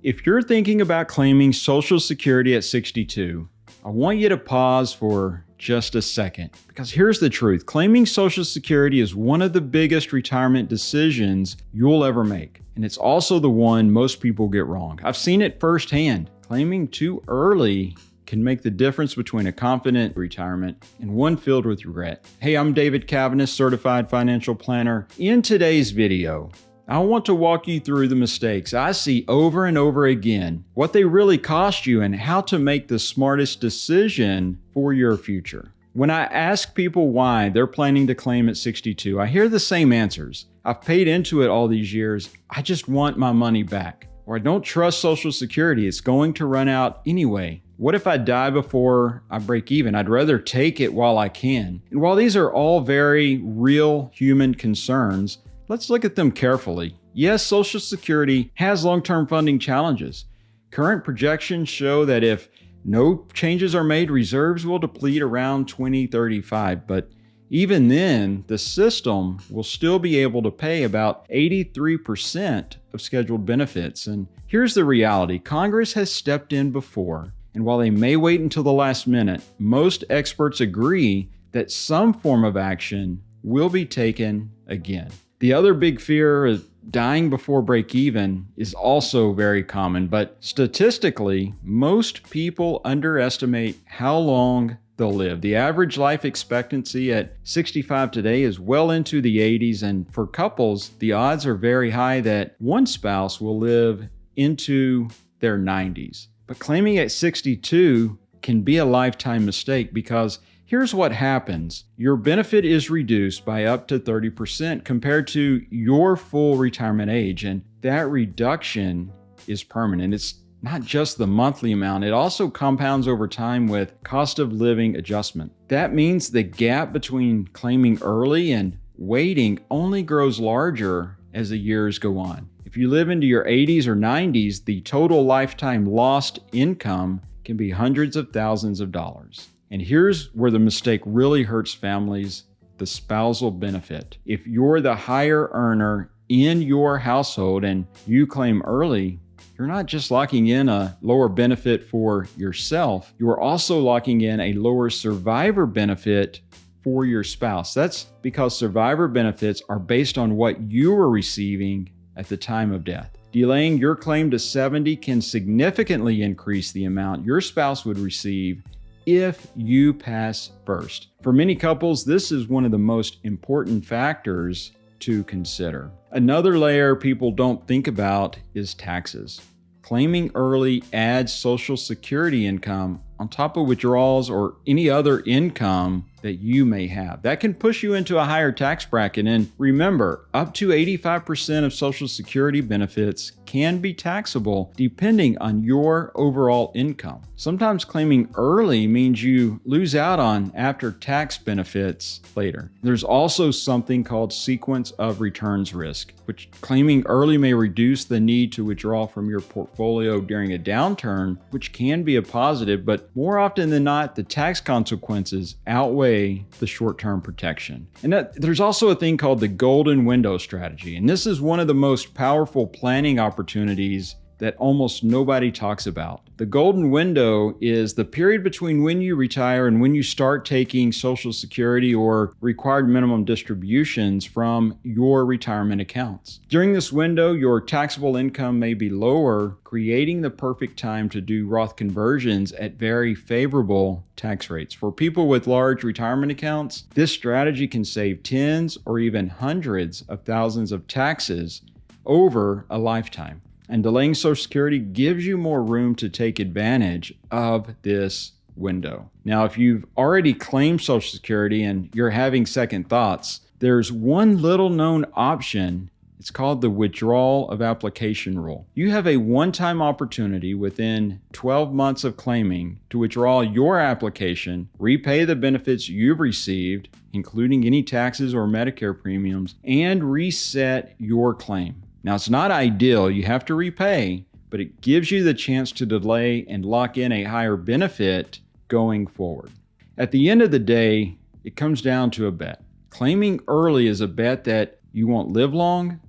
If you're thinking about claiming Social Security at 62, I want you to pause for just a second, because here's the truth. Claiming Social Security is one of the biggest retirement decisions you'll ever make. And it's also the one most people get wrong. I've seen it firsthand. Claiming too early can make the difference between a confident retirement and one filled with regret. Hey, I'm David Caviness, Certified Financial Planner. In today's video, I want to walk you through the mistakes I see over and over again, what they really cost you, and how to make the smartest decision for your future. When I ask people why they're planning to claim at 62, I hear the same answers. I've paid into it all these years. I just want my money back. Or I don't trust Social Security. It's going to run out anyway. What if I die before I break even? I'd rather take it while I can. And while these are all very real human concerns, let's look at them carefully. Yes, Social Security has long-term funding challenges. Current projections show that if no changes are made, reserves will deplete around 2035. But even then, the system will still be able to pay about 83% of scheduled benefits. And here's the reality. Congress has stepped in before. And while they may wait until the last minute, most experts agree that some form of action will be taken again. The other big fear of dying before break even is also very common, but statistically, most people underestimate how long they'll live. The average life expectancy at 65 today is well into the 80s, and for couples, the odds are very high that one spouse will live into their 90s. But claiming at 62 can be a lifetime mistake, because here's what happens. Your benefit is reduced by up to 30% compared to your full retirement age, and that reduction is permanent. It's not just the monthly amount, it also compounds over time with cost of living adjustment. That means the gap between claiming early and waiting only grows larger as the years go on. If you live into your 80s or 90s, the total lifetime lost income can be hundreds of thousands of dollars. And here's where the mistake really hurts families: the spousal benefit. If you're the higher earner in your household and you claim early, you're not just locking in a lower benefit for yourself, you are also locking in a lower survivor benefit for your spouse. That's because survivor benefits are based on what you were receiving at the time of death. Delaying your claim to 70 can significantly increase the amount your spouse would receive if you pass first. For many couples, this is one of the most important factors to consider. Another layer people don't think about is taxes. Claiming early adds Social Security income on top of withdrawals or any other income that you may have. That can push you into a higher tax bracket. And remember, up to 85% of Social Security benefits can be taxable depending on your overall income. Sometimes claiming early means you lose out on after-tax benefits later. There's also something called sequence of returns risk, which claiming early may reduce the need to withdraw from your portfolio during a downturn, which can be a positive, but more often than not, the tax consequences outweigh the short-term protection. And there's also a thing called the golden window strategy. And this is one of the most powerful planning opportunities that almost nobody talks about. The golden window is the period between when you retire and when you start taking Social Security or required minimum distributions from your retirement accounts. During this window, your taxable income may be lower, creating the perfect time to do Roth conversions at very favorable tax rates. For people with large retirement accounts, this strategy can save tens or even hundreds of thousands of taxes over a lifetime. And delaying Social Security gives you more room to take advantage of this window. Now, if you've already claimed Social Security and you're having second thoughts, there's one little known option. It's called the withdrawal of application rule. You have a one-time opportunity within 12 months of claiming to withdraw your application, repay the benefits you've received, including any taxes or Medicare premiums, and reset your claim. Now, it's not ideal, you have to repay, but it gives you the chance to delay and lock in a higher benefit going forward. At the end of the day, it comes down to a bet. Claiming early is a bet that you won't live long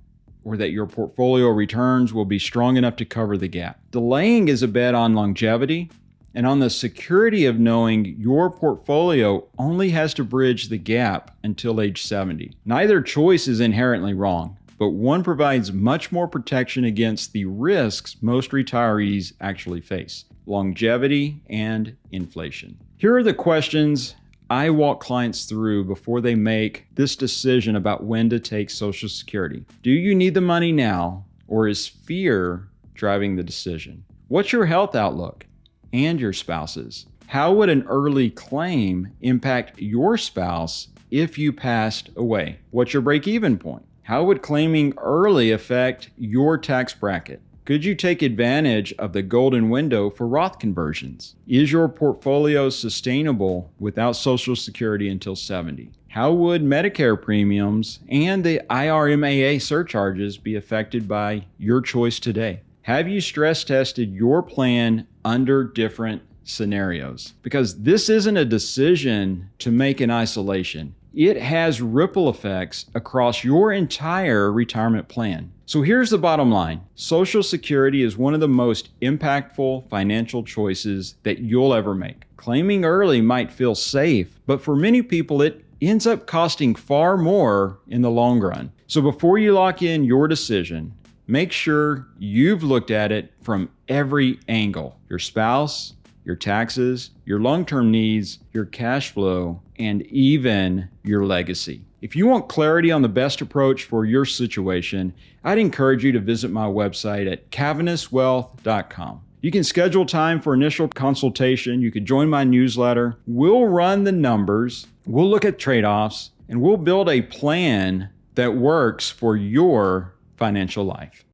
or that your portfolio returns will be strong enough to cover the gap. Delaying is a bet on longevity and on the security of knowing your portfolio only has to bridge the gap until age 70. Neither choice is inherently wrong, but one provides much more protection against the risks most retirees actually face: longevity and inflation. Here are the questions I walk clients through before they make this decision about when to take Social Security. Do you need the money now, or is fear driving the decision? What's your health outlook and your spouse's? How would an early claim impact your spouse if you passed away? What's your break-even point? How would claiming early affect your tax bracket? Could you take advantage of the golden window for Roth conversions? Is your portfolio sustainable without Social Security until 70? How would Medicare premiums and the 𝐼RMAA surcharges be affected by your choice today? Have you stress tested your plan under different scenarios? Because this isn't a decision to make in isolation. It has ripple effects across your entire retirement plan. So here's the bottom line. Social Security is one of the most impactful financial choices that you'll ever make. Claiming early might feel safe, but for many people, it ends up costing far more in the long run. So before you lock in your decision, make sure you've looked at it from every angle: your spouse, your taxes, your long-term needs, your cash flow, and even your legacy. If you want clarity on the best approach for your situation, I'd encourage you to visit my website at 𝐾avnesswealth.com. You can schedule time for initial consultation. You can join my newsletter. We'll run the numbers, we'll look at trade-offs, and we'll build a plan that works for your financial life.